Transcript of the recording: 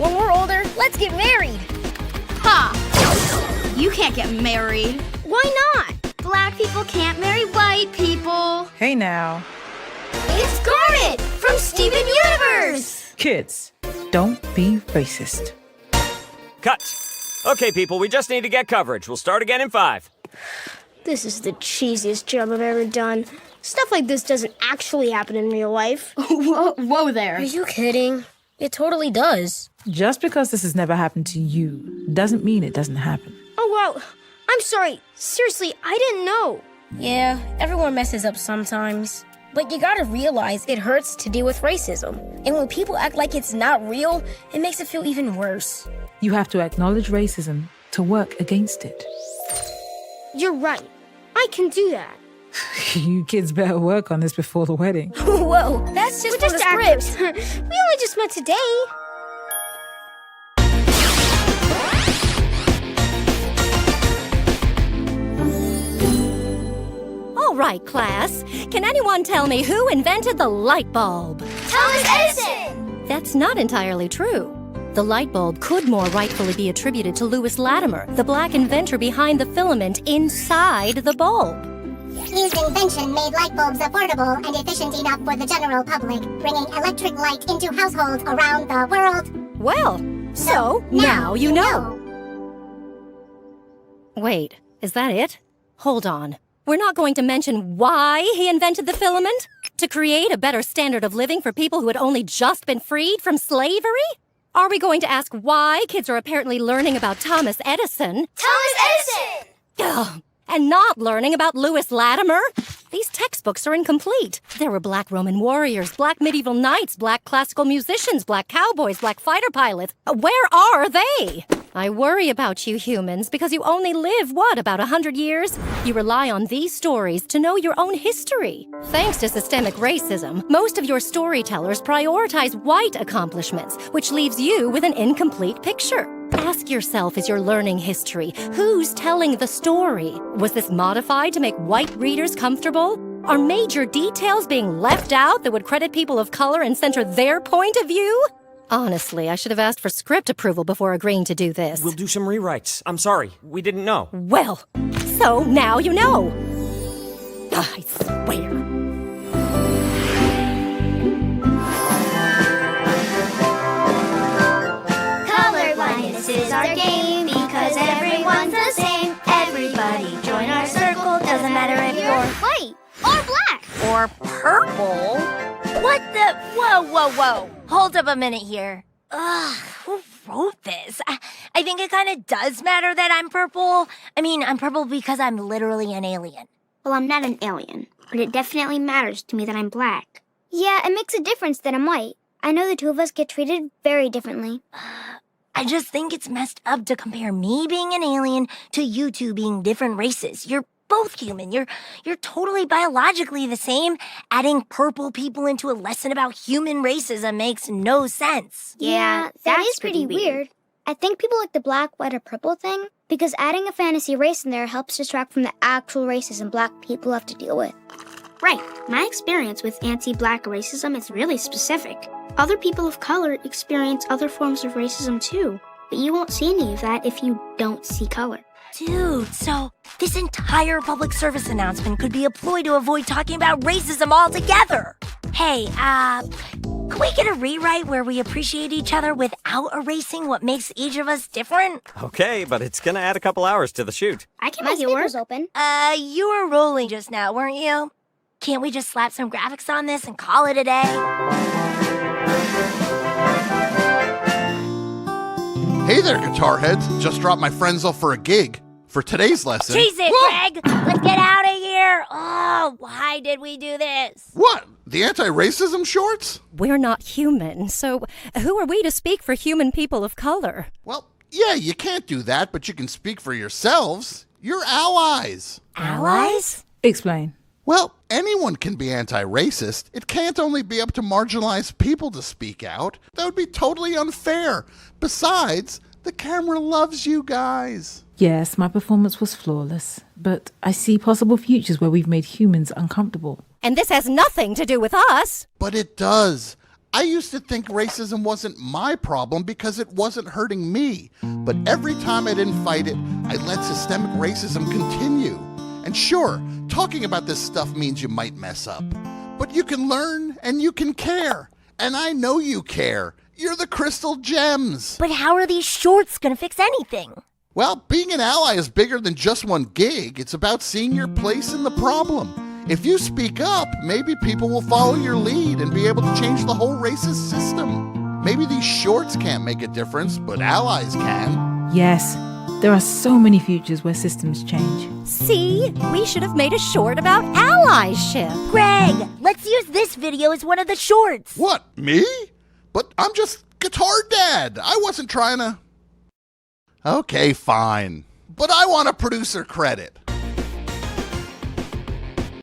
When we're older, let's get married. Ha! You can't get married. Why not? Black people can't marry white people. Hey now. It's Garnet from Steven Universe. Kids, don't be racist. Cut. Okay, people, we just need to get coverage. We'll start again in 5. This is the cheesiest job I've ever done. Stuff like this doesn't actually happen in real life. Whoa there. Are you kidding? It totally does. Just because this has never happened to you doesn't mean it doesn't happen. Oh, wow. I'm sorry. Seriously, I didn't know. Yeah, everyone messes up sometimes. But you gotta realize it hurts to deal with racism. And when people act like it's not real, it makes it feel even worse. You have to acknowledge racism to work against it. You're right. I can do that. You kids better work on this before the wedding. Whoa, that's just for the script. We only just met today. All right, class. Can anyone tell me who invented the light bulb? Thomas Edison! That's not entirely true. The light bulb could more rightfully be attributed to Lewis Latimer, the black inventor behind the filament inside the bulb. His invention made light bulbs affordable and efficient enough for the general public, bringing electric light into households around the world. Well, so now you know. Wait, is that it? Hold on. We're not going to mention why he invented the filament? To create a better standard of living for people who had only just been freed from slavery? Are we going to ask why kids are apparently learning about Thomas Edison? Thomas Edison! Ugh, and not learning about Lewis Latimer? These textbooks are incomplete. There were black Roman warriors, black medieval knights, black classical musicians, black cowboys, black fighter pilots. Where are they? I worry about you humans because you only live, about 100 years? You rely on these stories to know your own history. Thanks to systemic racism, most of your storytellers prioritize white accomplishments, which leaves you with an incomplete picture. Ask yourself as you're learning history, who's telling the story? Was this modified to make white readers comfortable? Are major details being left out that would credit people of color and center their point of view? Honestly, I should have asked for script approval before agreeing to do this. We'll do some rewrites. I'm sorry. We didn't know. Well, so now you know. I swear. Colorblindness is our game because everyone's the same. Everybody join our circle, doesn't matter if you're White or black. Or purple? What the? Whoa. Hold up a minute here. Ugh, who wrote this? I think it kind of does matter that I'm purple. I mean, I'm purple because I'm literally an alien. Well, I'm not an alien, but it definitely matters to me that I'm black. Yeah, it makes a difference that I'm white. I know the two of us get treated very differently. I just think it's messed up to compare me being an alien to you two being different races. You're both human. You're totally biologically the same. Adding purple people into a lesson about human racism makes no sense. Yeah, that that's is pretty pretty weird. I think people like the black, white, or purple thing because adding a fantasy race in there helps distract from the actual racism black people have to deal with. Right. My experience with anti-black racism is really specific. Other people of color experience other forms of racism too, but you won't see any of that if you don't see color. Dude, so this entire public service announcement could be a ploy to avoid talking about racism altogether. Hey, could we get a rewrite where we appreciate each other without erasing what makes each of us different? Okay, but it's gonna add a couple hours to the shoot. I can My make it work. speaker's open. You were rolling just now, weren't you? Can't we just slap some graphics on this and call it a day? Hey there, guitar heads. Just dropped my friends off for a gig. For today's lesson... Cheese it, Whoa! Greg! Let's get out of here! Oh, why did we do this? What? The anti-racism shorts? We're not human, so who are we to speak for human people of color? Well, yeah, you can't do that, but you can speak for yourselves. You're allies. Allies? Explain. Well, anyone can be anti-racist. It can't only be up to marginalized people to speak out. That would be totally unfair. Besides, the camera loves you guys. Yes, my performance was flawless, but I see possible futures where we've made humans uncomfortable. And this has nothing to do with us. But it does. I used to think racism wasn't my problem because it wasn't hurting me. But every time I didn't fight it, I let systemic racism continue. And sure, talking about this stuff means you might mess up. But you can learn and you can care. And I know you care. You're the crystal gems. But how are these shorts gonna fix anything? Well, being an ally is bigger than just one gig. It's about seeing your place in the problem. If you speak up, maybe people will follow your lead and be able to change the whole racist system. Maybe these shorts can't make a difference, but allies can. Yes, there are so many futures where systems change. See? We should have made a short about allyship. Greg, let's use this video as one of the shorts. What, me? But I'm just Guitar Dad. I wasn't trying to... Okay, fine. But I want a producer credit.